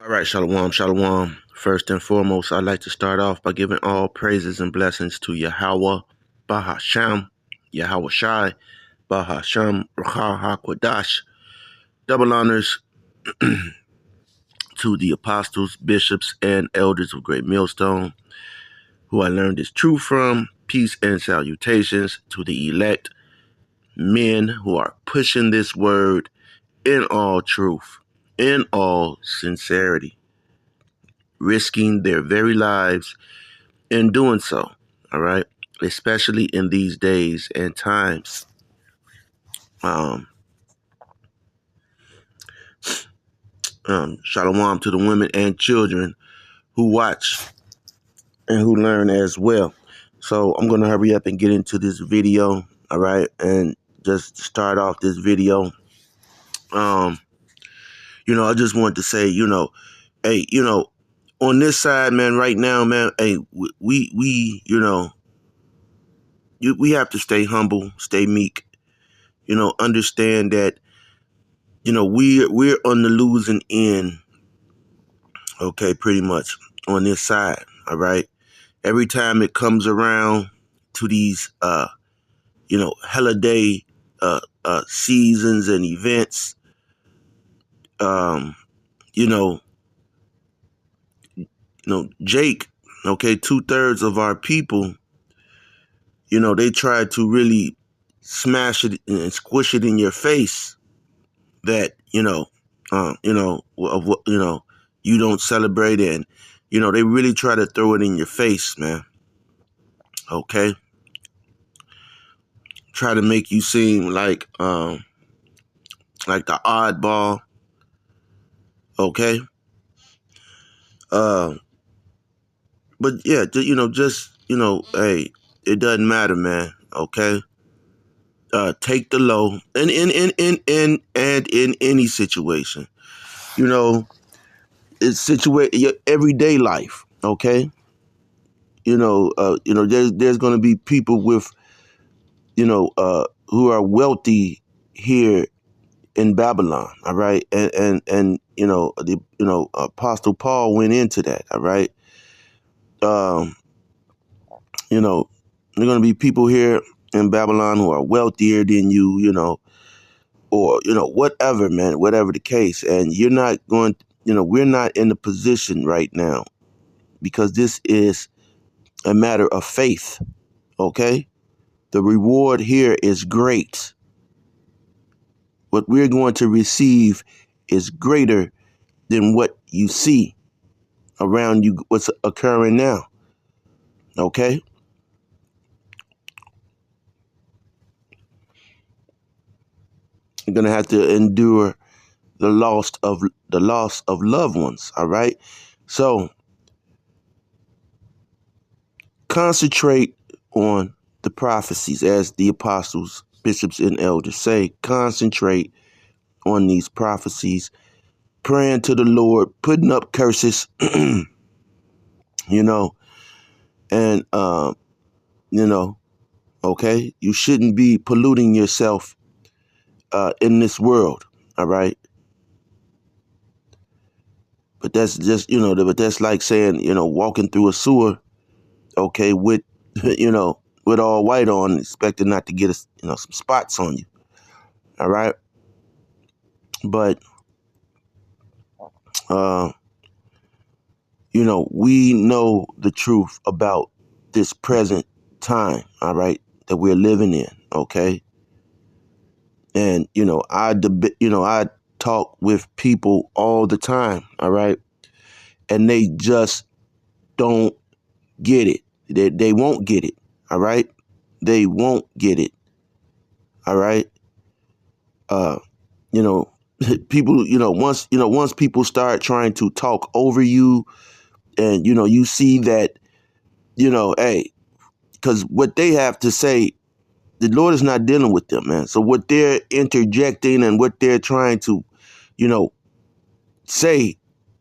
All right, Shalom, Shalom. First and foremost, I'd like to start off by giving all praises and blessings to Yahweh, Bahasham, Yahweh Shai, Bahasham, Raha HaKodash. Double honors to the apostles, bishops, and elders of Great Millstone, who I learned this truth from. Peace and salutations to the elect men who are pushing this word in all truth, in all sincerity, risking their very lives in doing so, all right, especially in these days and times. Um, Shalom to the women and children who watch and who learn as well. So I'm going to hurry up and get into this video, all right, and just start off this video. Um, I just want to say, hey, on this side, man, right now, man, hey, we have to stay humble, stay meek, understand that, we're on the losing end, okay, pretty much on this side, all right? Every time it comes around to these, holiday seasons and events, um, you know, Jake, okay, 2/3 of our people, they try to really smash it and squish it in your face that, of what, you don't celebrate, and, they really try to throw it in your face, man. Okay. Try to make you seem like the oddball. Okay. Uh, but yeah, hey, it doesn't matter, man. Okay. Take the low and in any situation, it's situate your everyday life. Okay. There's going to be people with, who are wealthy here in Babylon. All right. And Apostle Paul went into that. All right. Um, you know, there are going to be people here in Babylon who are wealthier than you, or, whatever, man, whatever the case. And you're not going, we're not in the position right now because this is a matter of faith. Okay. The reward here is great. What we're going to receive is greater than what you see around you, what's occurring now. Okay. You're going to have to endure the loss of loved ones. All right. So concentrate on the prophecies, as the apostles, bishops, and elders say. Concentrate on these prophecies, praying to the Lord, putting up curses, you know, and, okay, you shouldn't be polluting yourself in this world. All right. But that's just, but that's like saying, walking through a sewer, okay, with, with all white on, expecting not to get, some spots on you. All right. But, uh, we know the truth about this present time. All right. That we're living in. Okay. And, I talk with people all the time. All right. And they just don't get it. They won't get it. All right. They won't get it. All right. Uh, you know, people, once people start trying to talk over you and, you see that, hey, because what they have to say, the Lord is not dealing with them, man. So what they're interjecting and what they're trying to, say,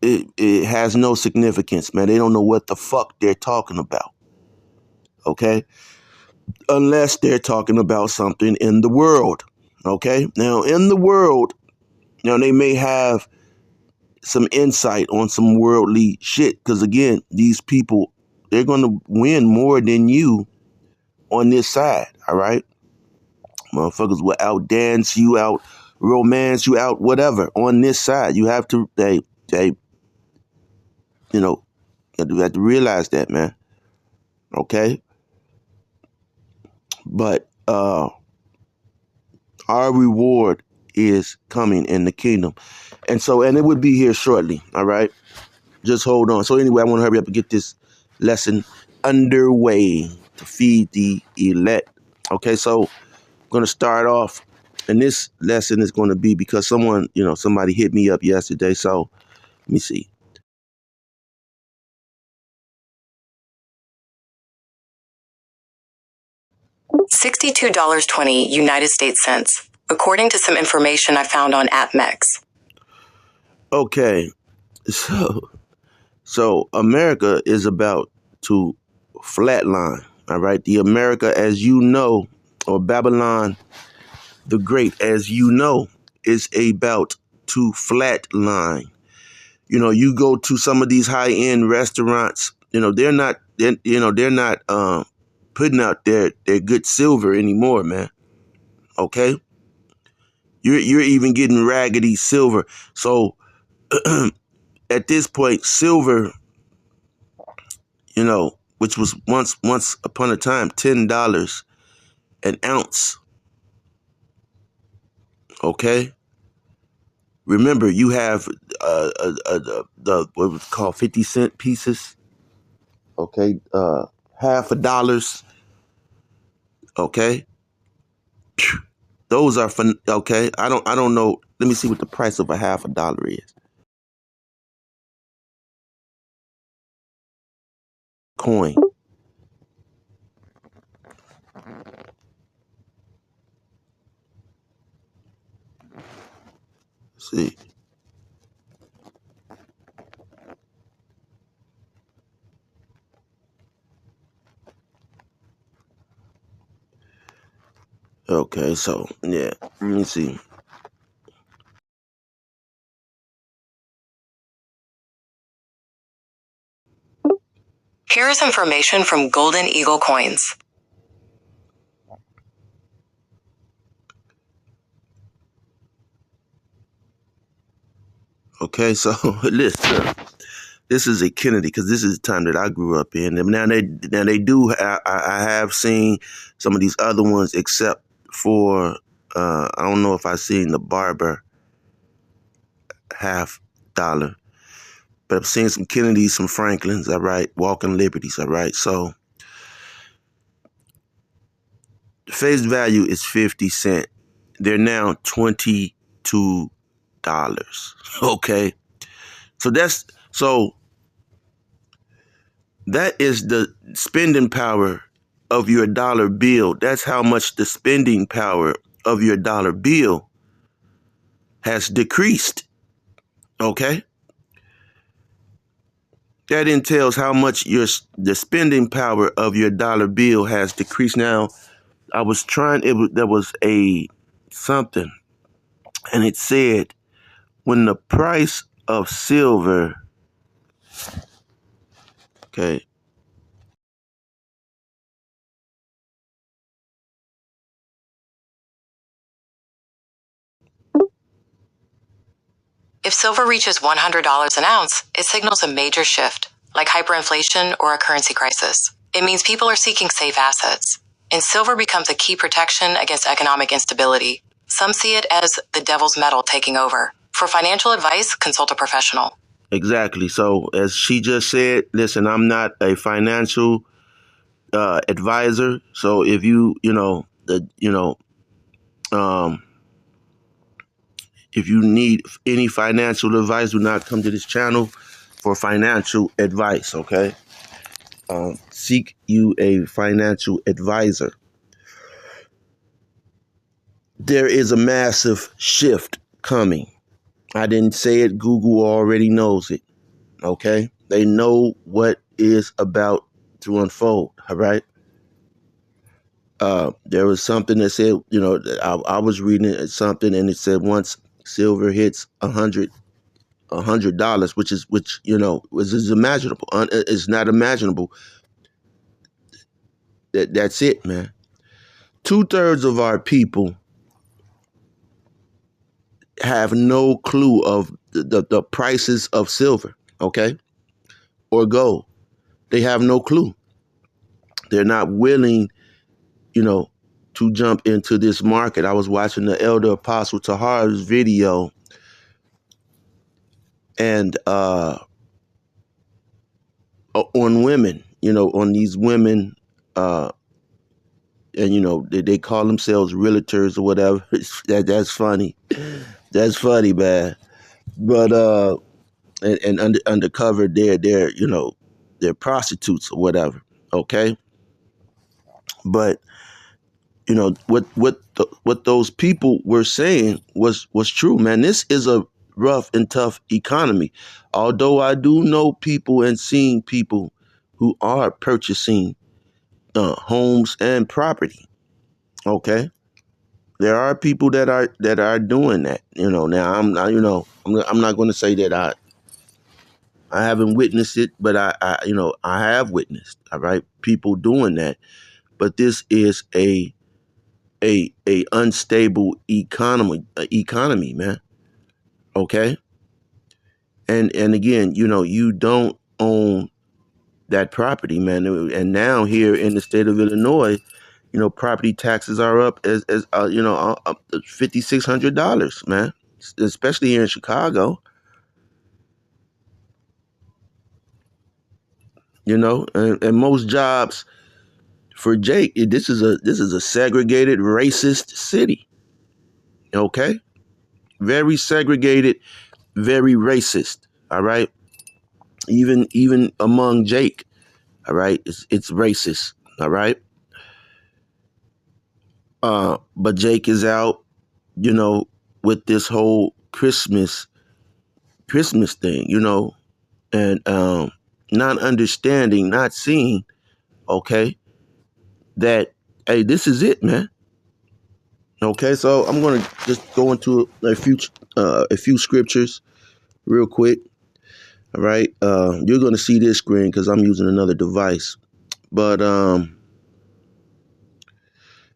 it has no significance, man. They don't know what the fuck they're talking about. Okay. Unless they're talking about something in the world. Okay. Now, in the world, they may have some insight on some worldly shit. Because again, these people, they're going to win more than you on this side. All right. Motherfuckers will out dance you, out romance you, out whatever on this side. You have to, you know, you have to realize that, man. Okay. But our reward is coming in the kingdom. And it would be here shortly. All right. Just hold on. So anyway, I want to hurry up and get this lesson underway to feed the elect. Okay, so I'm going to start off, and this lesson is going to be because somebody hit me up yesterday. So let me see. $62.20 United States cents, according to some information I found on AppMex. Okay, so America is about to flatline. All right, the America as you know, or Babylon the Great as you know, is about to flatline. You go to some of these high end restaurants. They're not putting out their good silver anymore, man. Okay, you're even getting raggedy silver. So at this point, silver, which was once upon a time $10 an ounce. Okay, remember you have the what was called 50-cent pieces. Okay, half a dollars. Okay, those are fun. Okay, I don't know. Let me see what the price of a half a dollar is. Coin. Let's see. Okay, so yeah, let me see. Here is information from Golden Eagle Coins. Okay, so listen. This is a Kennedy because this is the time that I grew up in. And now they do. I have seen some of these other ones, except for I don't know if I've seen the Barber half dollar, but I've seen some Kennedys, some Franklins. All right, Walking Liberties. All right, so the face value is 50 cents. They're now $22. Okay, so that is the spending power of your dollar bill. That's how much the spending power of your dollar bill has decreased. Okay? That entails how much the spending power of your dollar bill has decreased. Now, I was trying, there was a something, and it said when the price of silver, okay, If silver reaches $100 an ounce, it signals a major shift, like hyperinflation or a currency crisis. It means people are seeking safe assets, and silver becomes a key protection against economic instability. Some see it as the devil's metal taking over. For financial advice, consult a professional. Exactly. So as she just said, listen, I'm not a financial advisor. So if if you need any financial advice, do not come to this channel for financial advice. Okay. Seek you a financial advisor. There is a massive shift coming. I didn't say it. Google already knows it. Okay. They know what is about to unfold. All right. There was something that said, I was reading something and it said once silver hits 100 $100, which is imaginable. It's not imaginable. That's it, man. 2/3 of our people have no clue of the prices of silver, okay, or gold. They have no clue. They're not willing, to jump into this market. I was watching the Elder Apostle Tahar's video, and on women, on these women, and they call themselves realtors or whatever. That's funny. That's funny, man. But undercover, they're prostitutes or whatever. Okay, but what those people were saying was true, man. This is a rough and tough economy. Although I do know people and seeing people who are purchasing homes and property. Okay, there are people that are doing that. Now I'm not going to say that I haven't witnessed it, but I have witnessed. All right, people doing that. But this is a unstable economy, man. Okay. And again, you don't own that property, man. And now here in the state of Illinois, property taxes are up as up to $5,600, man. Especially here in Chicago. And most jobs for Jake, this is a segregated, racist city. Okay, very segregated, very racist. All right, even among Jake. All right, it's racist. All right, but Jake is out, with this whole Christmas thing, and not understanding, not seeing, okay, that hey, this is it, man. Okay, so I'm gonna just go into a few scriptures real quick. All right, you're gonna see this screen because I'm using another device, but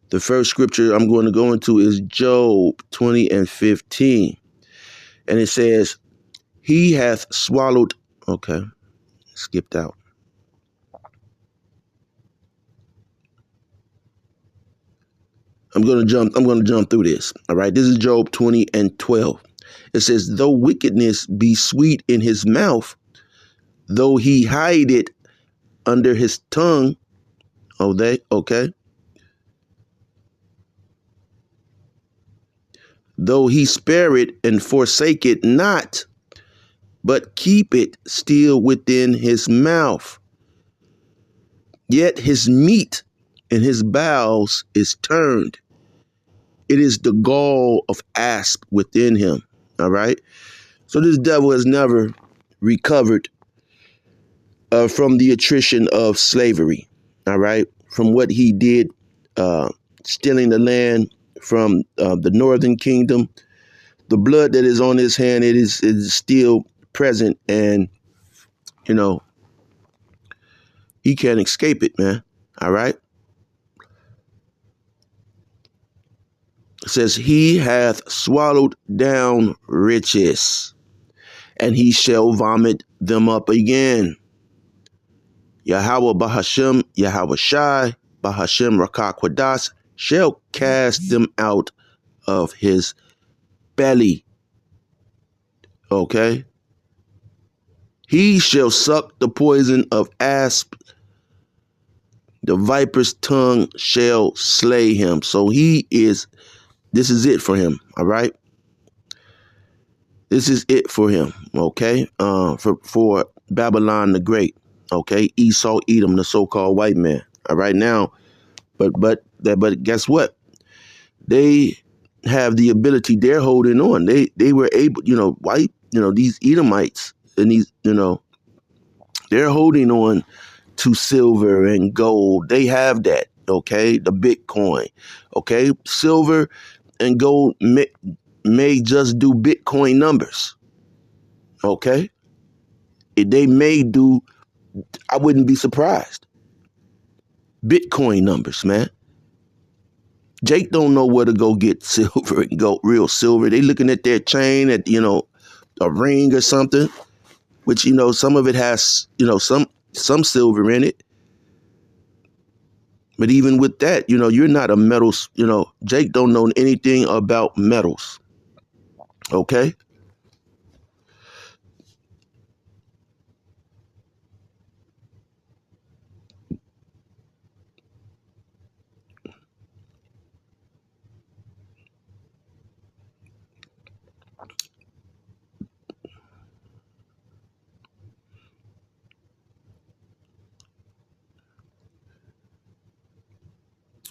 the first scripture I'm going to go into is Job 20:15, and it says, "He hath swallowed." Okay, skipped out. I'm gonna jump through this. All right, this is Job 20:12. It says, "Though wickedness be sweet in his mouth, though he hide it under his tongue." Okay. "Though he spare it and forsake it not, but keep it still within his mouth, yet his meat in his bowels is turned. It is the gall of asp within him." All right. So this devil has never recovered from the attrition of slavery. All right. From what he did, stealing the land from the northern kingdom. The blood that is on his hand, it is still present, and he can't escape it, man. All right. It says, "He hath swallowed down riches, and he shall vomit them up again. Yahweh Bahashem, Yahweh Shai, Bahashem Rakakwadas shall cast them out of his belly." Okay. "He shall suck the poison of asp. The viper's tongue shall slay him." So this is it for him. All right. This is it for him. Okay. For Babylon the Great. Okay. Esau, Edom, the so-called white man. All right. Now, but guess what? They have the ability. They're holding on. They were able, these Edomites and these, they're holding on to silver and gold. They have that. Okay. The Bitcoin. Okay. Silver and gold may just do Bitcoin numbers. Okay? If they may do, I wouldn't be surprised. Bitcoin numbers, man. Jake don't know where to go get silver and go real silver. They looking at their chain at, a ring or something, which, some of it has, some silver in it. But even with that, you're not a metals, Jake don't know anything about metals. Okay?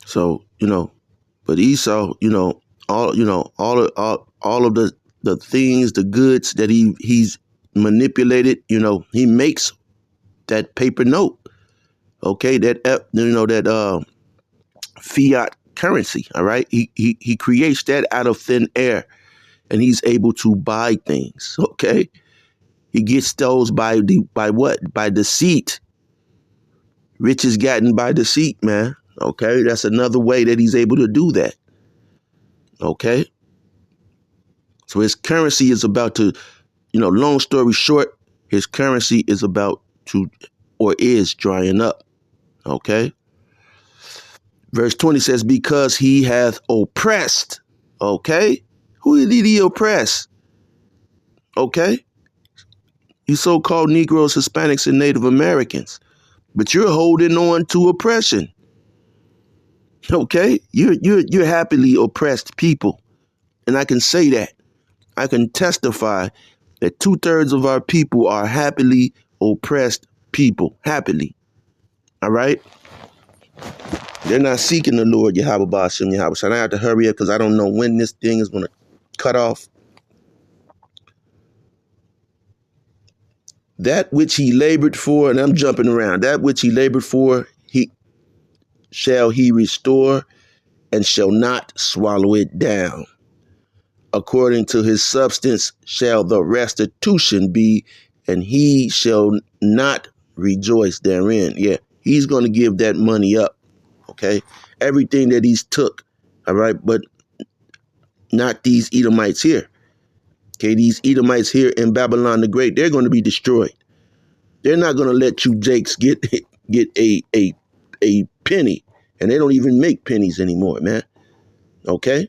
So, but Esau, all of the things, the goods that he's manipulated, he makes that paper note. Okay, that fiat currency. All right, he creates that out of thin air, and he's able to buy things. Okay, he gets those by what? By deceit. Rich is gotten by deceit, man. Okay, that's another way that he's able to do that. Okay, so his currency is about to, long story short, his currency is about to, or is drying up. Okay. Verse 20 says, because he hath oppressed. Okay. Who did he oppress? Okay. You so-called Negroes, Hispanics, and Native Americans. But you're holding on to oppression. Okay. You're happily oppressed people. And I can say that. I can testify that 2/3 of our people are happily oppressed people. Happily. All right. They're not seeking the Lord Yahweh Ba'ashem Yahweh. So I have to hurry up because I don't know when this thing is going to cut off. That which he labored for, and I'm jumping around, that which he labored for, he restore and shall not swallow it down. According to his substance shall the restitution be, and he shall not rejoice therein. Yeah, he's going to give that money up. Okay, everything that he's took. All right, but not these Edomites here. Okay, these Edomites here in Babylon the Great, they're going to be destroyed. They're not going to let you Jakes get a penny, and they don't even make pennies anymore, man. Okay,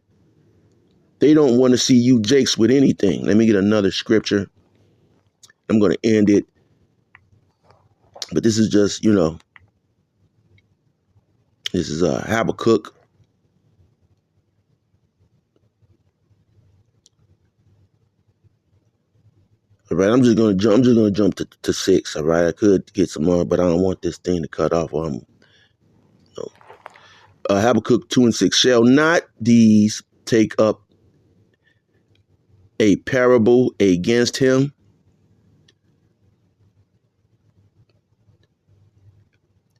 they don't want to see you Jakes with anything. Let me get another scripture. I'm going to end it, but this is just, this is Habakkuk. All right, I'm just gonna jump to 6. All right, I could get some more, but I don't want this thing to cut off. Habakkuk 2 and 6. Shall not these take up a parable against him?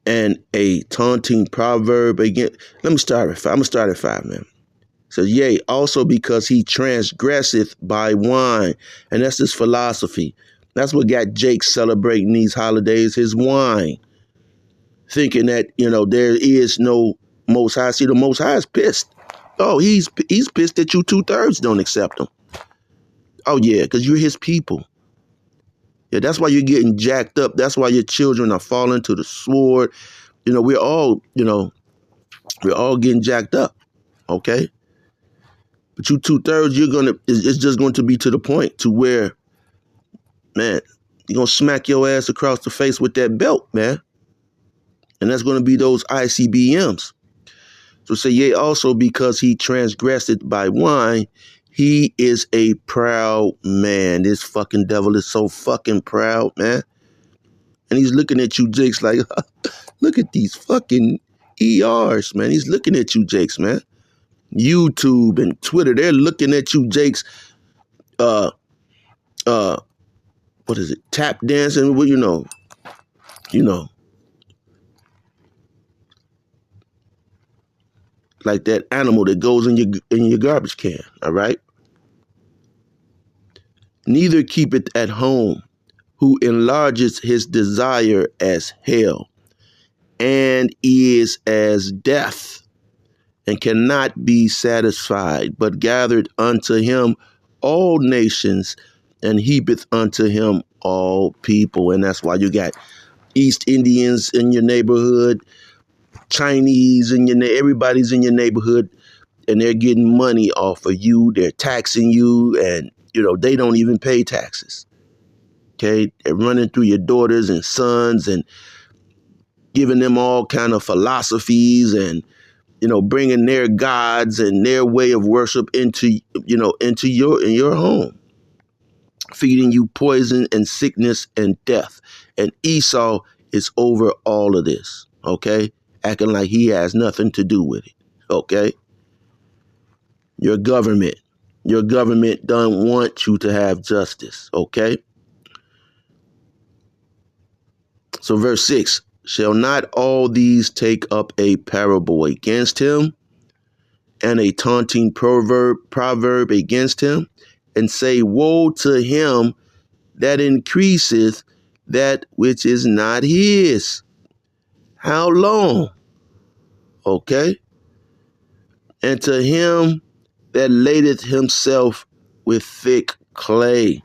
And a taunting proverb against. Let me start at 5. I'm gonna start at 5, man. So, yea, also because he transgresseth by wine. And that's his philosophy. That's what got Jake celebrating these holidays, his wine. Thinking that, there is no Most High. See, the Most High is pissed. Oh, he's pissed that you 2/3 don't accept him. Oh, yeah, because you're his people. Yeah, that's why you're getting jacked up. That's why your children are falling to the sword. We're all getting jacked up. Okay? But you 2/3, it's just going to be to the point to where, man, you're going to smack your ass across the face with that belt, man. And that's going to be those ICBMs. So say, yea, also because he transgressed it by wine, he is a proud man. This fucking devil is so fucking proud, man. And he's looking at you, Jakes, like, look at these fucking ERs, man. He's looking at you, Jakes, man. YouTube and Twitter, they're looking at you, Jakes, what is it? Tap dancing, well, like that animal that goes in your garbage can, all right? neither keepeth at home, who enlarges his desire as hell, and is as death, and cannot be satisfied, but gathered unto him all nations, and heapeth unto him all people. And that's why you got East Indians in your neighborhood, Chinese in your everybody's in your neighborhood, and they're getting money off of you. They're taxing you, and they don't even pay taxes. Okay, they're running through your daughters and sons and giving them all kind of philosophies and bringing their gods and their way of worship into your home, feeding you poison and sickness and death. And Esau is over all of this, okay? Acting like he has nothing to do with it, okay? Your government don't want you to have justice, okay? So verse 6, shall not all these take up a parable against him, and a taunting proverb against him, and say, woe to him that increaseth that which is not his. How long? Okay. And to him that ladeth himself with thick clay.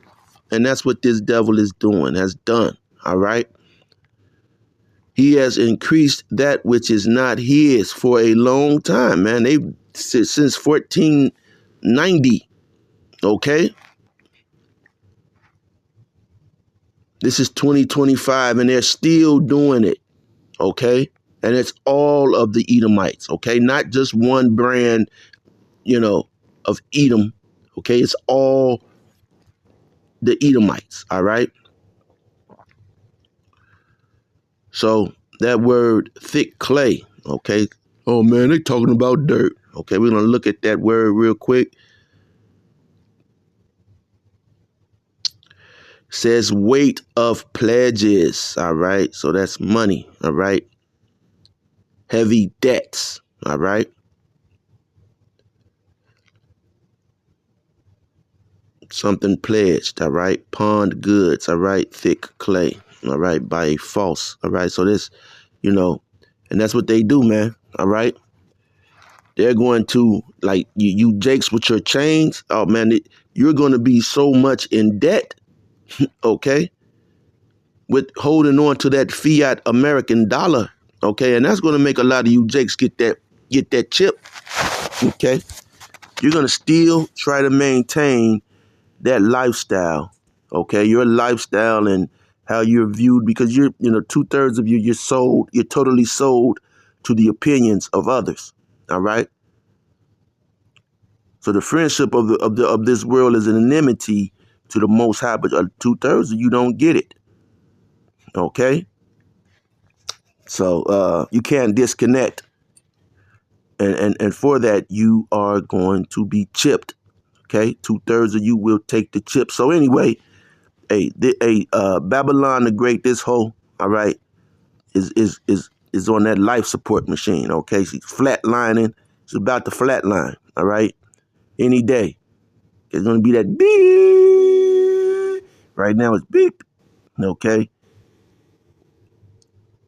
And that's what this devil is doing, has done. All right. He has increased that which is not his for a long time, man. They've since 1490. Okay. This is 2025 and they're still doing it. Okay. And it's all of the Edomites. Okay. Not just one brand, of Edom. Okay. It's all the Edomites. All right. So that word thick clay. Okay. Oh man, they're talking about dirt. Okay. We're going to look at that word real quick. Says weight of pledges. All right. So that's money. All right. Heavy debts. All right. Something pledged. All right. Pawned goods. All right. Thick clay. All right. By false. All right. So this, and that's what they do, man. All right. They're going to, like, you jakes with your chains. Oh man, you're going to be so much in debt. Okay. With holding on to that fiat American dollar. Okay. And that's going to make a lot of you jakes get that chip. Okay. You're going to still try to maintain that lifestyle. Okay. Your lifestyle and how you're viewed, because you're, 2/3 of you, you're totally sold to the opinions of others. All right. So the friendship of this world is an enmity to the Most High, but 2/3 of you don't get it. Okay. So you can't disconnect. And for that, you are going to be chipped. Okay. 2/3 of you will take the chip. So anyway, Babylon the Great, this hoe, all right, is on that life support machine. Okay. She's flatlining. She's about to flatline. All right. Any day. It's going to be that beep. Right now it's beep. Okay.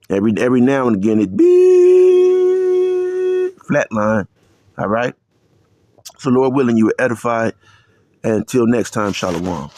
Every now and again it beep. Flatline. All right. So Lord willing, you are edified. Until next time, shalom.